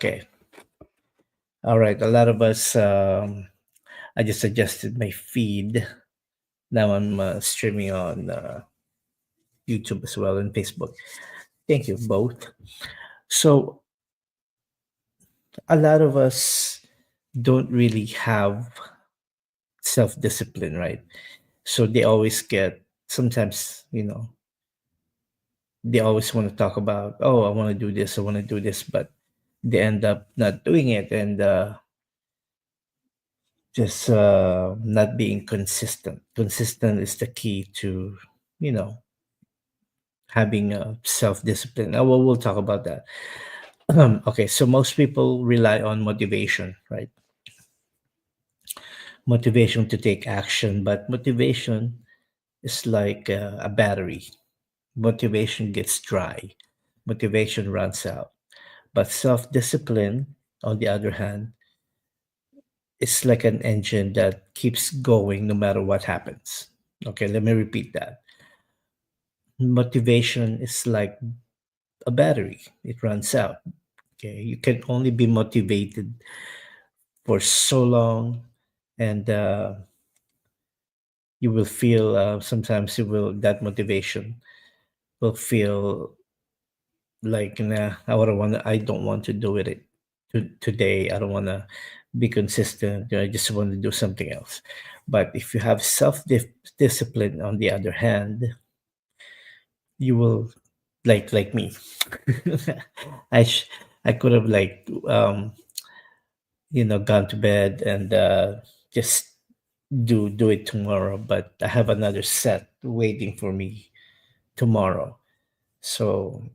Okay. All right. A lot of us, I just adjusted my feed. Now I'm streaming on YouTube as well and Facebook. Thank you both. So, a lot of us don't really have self discipline, right? So, they always get, sometimes, they always want to talk about, oh, I want to do this, I want to do this, but they end up not doing it and just not being consistent. Consistent is the key to, you know, having self discipline. We'll talk about that. Okay, so most people rely on motivation, right? Motivation to take action, but motivation is like a battery. Motivation gets dry, motivation runs out. But self discipline, on the other hand, is like an engine that keeps going no matter what happens. Okay, let me repeat that. Motivation is like a battery, it runs out. Okay, you can only be motivated for so long, and you will feel sometimes you will that motivation will feel like nah, I don't want to do today. I don't want to be consistent. I just want to do something else. But if you have discipline, on the other hand, you will like me. I sh- I could have gone to bed and just do it tomorrow, but I have another set waiting for me tomorrow. So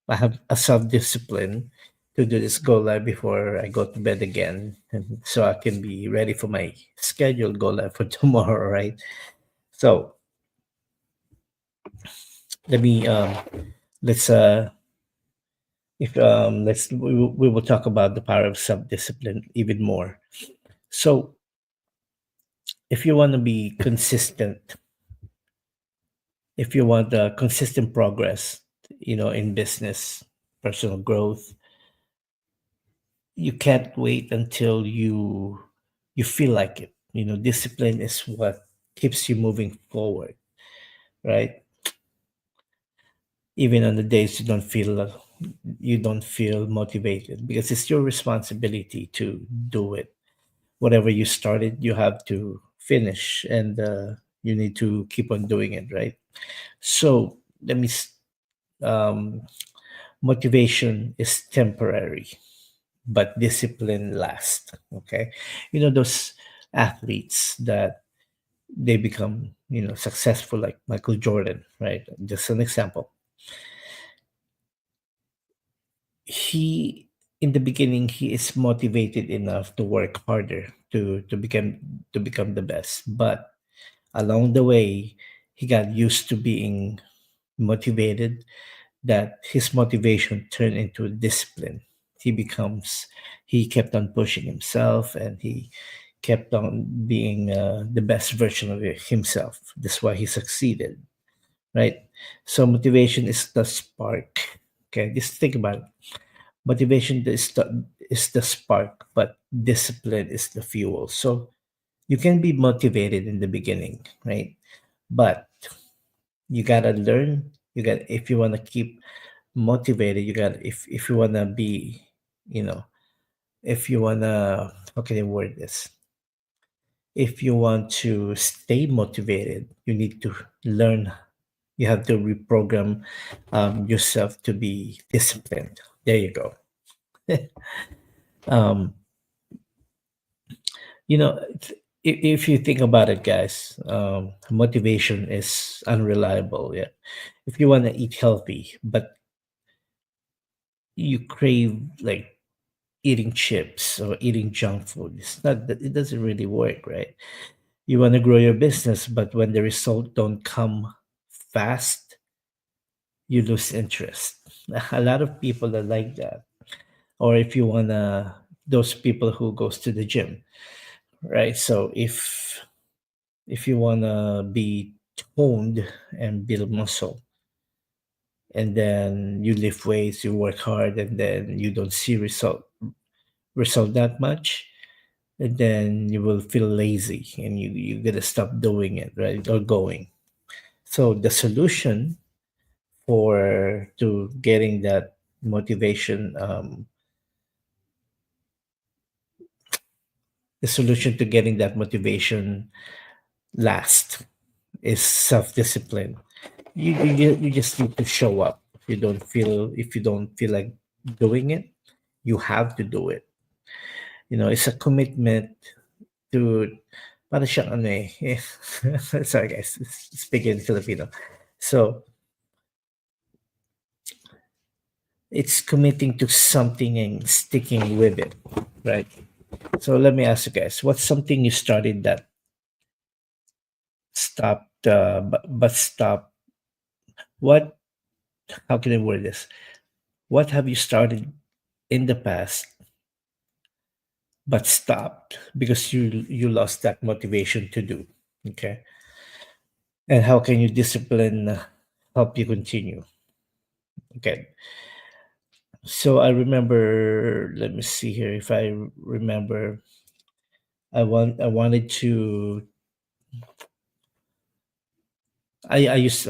I have a self discipline to do this go live before I go to bed again, and so I can be ready for my scheduled go live for tomorrow, right? So let me let's if let's we will talk about the power of self discipline even more. So if you want to be consistent, if you want consistent progress, in business, personal growth, you can't wait until you feel like it. Discipline is what keeps you moving forward, right? Even on the days you don't feel motivated, because it's your responsibility to do it. Whatever you started, you have to finish, and you need to keep on doing it, right? So let me um, motivation is temporary, but discipline lasts. Okay, those athletes that they become successful, like Michael Jordan, right? Just an example. He In the beginning, he is motivated enough to work harder to become the best, but along the way he got used to being motivated, that his motivation turned into discipline. He kept on pushing himself, and he kept on being the best version of himself. That's why he succeeded, right? So motivation is the spark. Okay, just think about it. Motivation is the spark, but discipline is the fuel. So you can be motivated in the beginning, right? But you gotta learn. If you wanna keep motivated, if you wanna be, you know, if you wanna how can I word this? If you want to stay motivated, you need to learn. You have to reprogram yourself to be disciplined. There you go. um, you know, if you think about it, guys, motivation is unreliable. Yeah, if you want to eat healthy, but you crave like eating chips or eating junk food, it doesn't really work, right? You want to grow your business, but when the result don't come fast, you lose interest. A lot of people are like that. Or if you wanna, those people who goes to the gym, right? So if you wanna be toned and build muscle, and then you lift weights, you work hard, and then you don't see result that much, and then you will feel lazy and you gotta stop doing it, right? Or going. So the solution for to getting that motivation, the solution to getting that motivation last is self-discipline. You just need to show up. If you don't feel like doing it, you have to do it. It's a commitment to para siyang ano eh. Sorry guys, speaking Filipino. So it's committing to something and sticking with it, right? So let me ask you guys, what's something you started that stopped, but stopped? What? How can I word this? What have you started in the past but stopped because you lost that motivation to do? Okay, and how can you discipline help you continue? Okay, so I remember. Let me see here if I remember. I wanted to. I use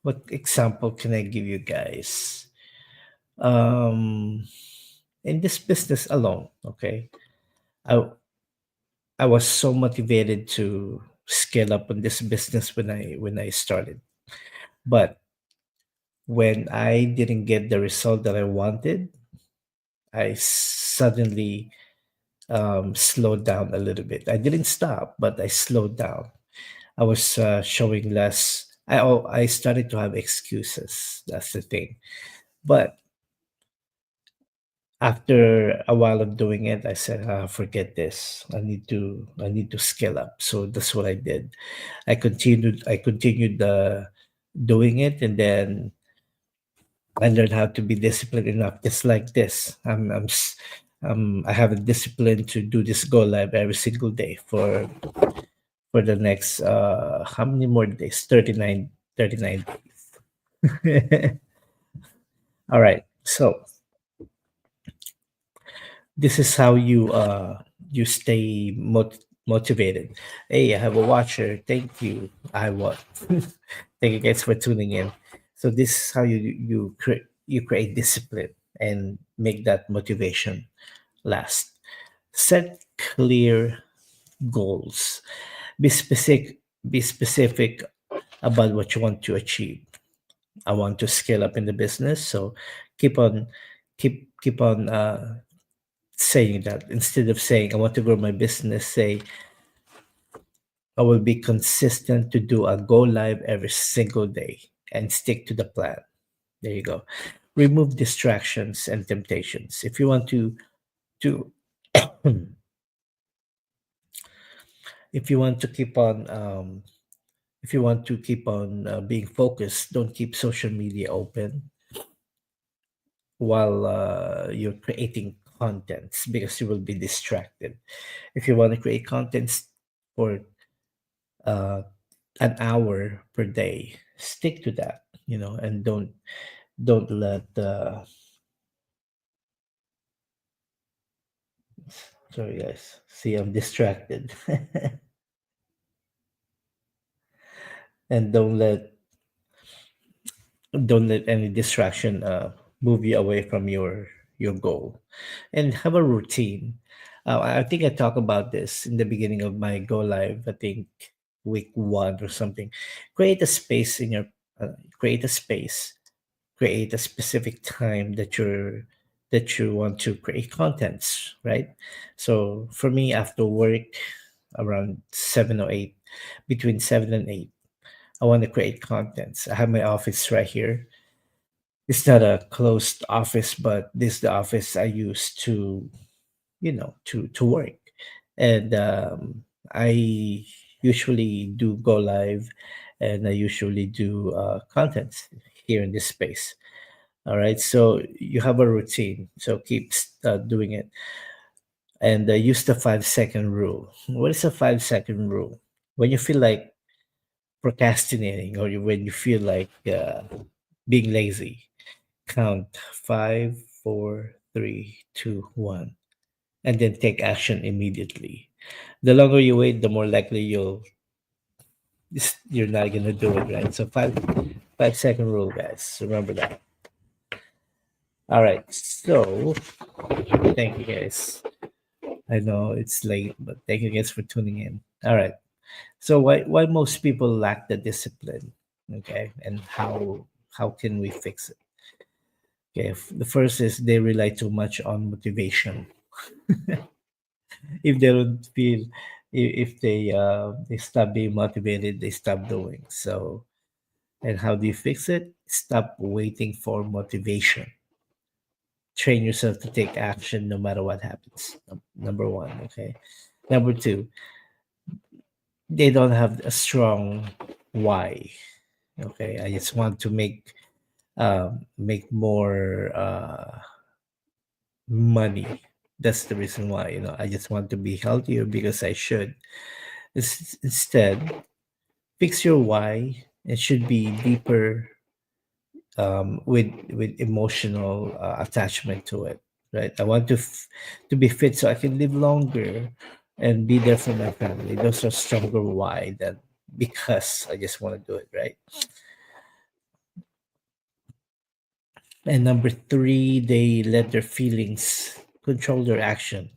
what example can I give you guys? Um, in this business alone, okay, I I was so motivated to scale up on this business when I started, but when I didn't get the result that I wanted, I suddenly slowed down a little bit. I didn't stop, but I slowed down. I was showing less. I started to have excuses. That's the thing. But after a while of doing it, I said, "Forget this. I need to scale up." So that's what I did. I continued doing it, and then I learned how to be disciplined enough. Just like this, I have a discipline to do this go live every single day for the next how many more days? 39 days. All right. So this is how you stay motivated. Hey, I have a watcher. Thank you. I what? Thank you guys for tuning in. So this is how you create discipline and make that motivation last. Set clear goals. Be specific about what you want to achieve. I want to scale up in the business, so keep on keep on saying that. Instead of saying I want to grow my business, say I will be consistent to do a go live every single day and stick to the plan. There you go. Remove distractions and temptations. If you want to if you want to keep on if you want to keep on being focused, don't keep social media open while you're creating contents because you will be distracted. If you want to create contents for uh, an hour per day, stick to that, and don't let sorry guys, see I'm distracted. And don't let any distraction move you away from your goal, and have a routine. I think I talked about this in the beginning of my go live. I think week one or something. Create a space in your create a space. Create a specific time that you want to create contents, right? So for me, after work, around 7 or 8, between 7 and 8, I want to create contents. I have my office right here. It's not a closed office, but this is the office I use to work. And I usually do go live, and I usually do contents here in this space. All right, so you have a routine, so keep doing it, and use the 5-second rule. What is a 5-second rule? When you feel like procrastinating, or when you feel like being lazy. Count five, four, three, two, one, and then take action immediately. The longer you wait, the more likely you're not gonna do it, right? So 5 second rule, guys. Remember that. All right. So thank you guys. I know it's late, but thank you guys for tuning in. All right. So why most people lack the discipline? Okay, and how can we fix it? Okay, the first is they rely too much on motivation. If they don't feel, if they stop being motivated, they stop doing. So, and how do you fix it? Stop waiting for motivation. Train yourself to take action no matter what happens. Number one, okay. Number two, they don't have a strong why. Okay, I just want to make more money. That's the reason why, I just want to be healthier because I should. Instead, fix your why. It should be deeper, with emotional attachment to it, right? I want to be fit so I can live longer and be there for my family. Those are stronger why than because I just want to do it, right? And number three, they let their feelings control their action.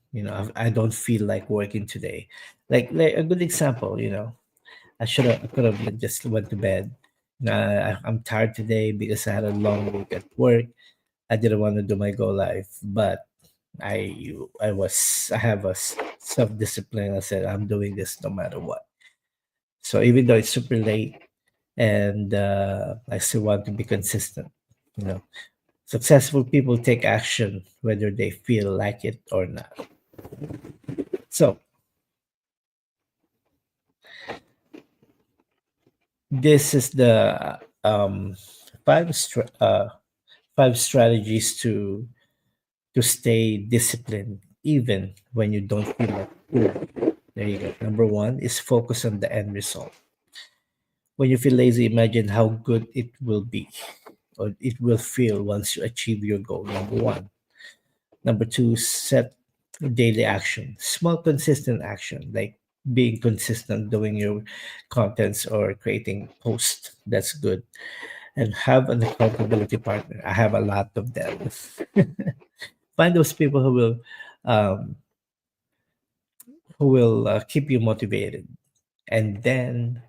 I don't feel like working today. Like a good example, I could have just went to bed. I'm tired today because I had a long week at work. I didn't want to do my go live, but I have a self discipline. I said I'm doing this no matter what. So even though it's super late, and I still want to be consistent. You know, Successful people take action whether they feel like it or not. So this is the five strategies to stay disciplined even when you don't feel like it. There you go. Number one is focus on the end result. When you feel lazy, imagine how good it will be or it will feel once you achieve your goal. Number one. Number two, set daily action, small, consistent action, like being consistent doing your contents or creating posts. That's good. And have an accountability partner. I have a lot of them. Find those people um, who will keep you motivated and then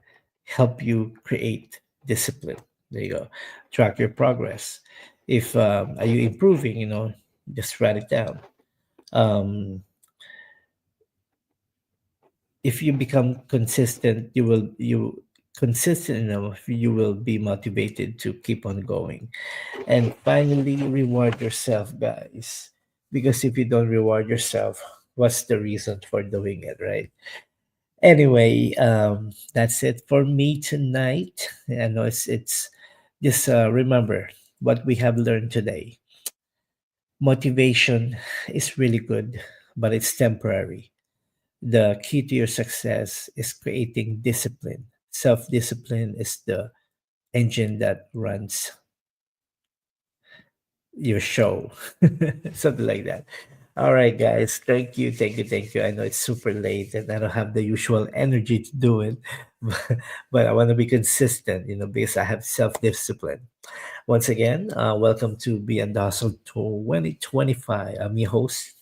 help you create discipline. There you go. Track your progress. If are you improving, just write it down. Um, if you become consistent, you consistent enough, you will be motivated to keep on going. And finally, reward yourself, guys, because if you don't reward yourself, what's the reason for doing it, right? Anyway, that's it for me tonight. I know it's just remember what we have learned today. Motivation is really good, but it's temporary. The key to your success is creating discipline. Self discipline is the engine that runs your show, something like that. All right, guys. Thank you. Thank you. Thank you. I know it's super late and I don't have the usual energy to do it, but I want to be consistent, because I have self discipline. Once again, welcome to Beyond the Hustle 2025. I'm your host,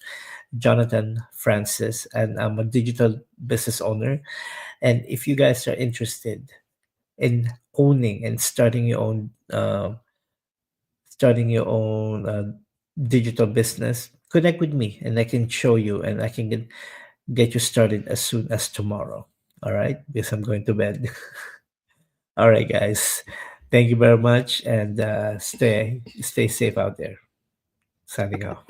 Jonathan Francis, and I'm a digital business owner. And if you guys are interested in owning and starting your own digital business, connect with me, and I can show you, and I can get you started as soon as tomorrow. All right, because I'm going to bed. All right, guys. Thank you very much, and stay safe out there. Signing off.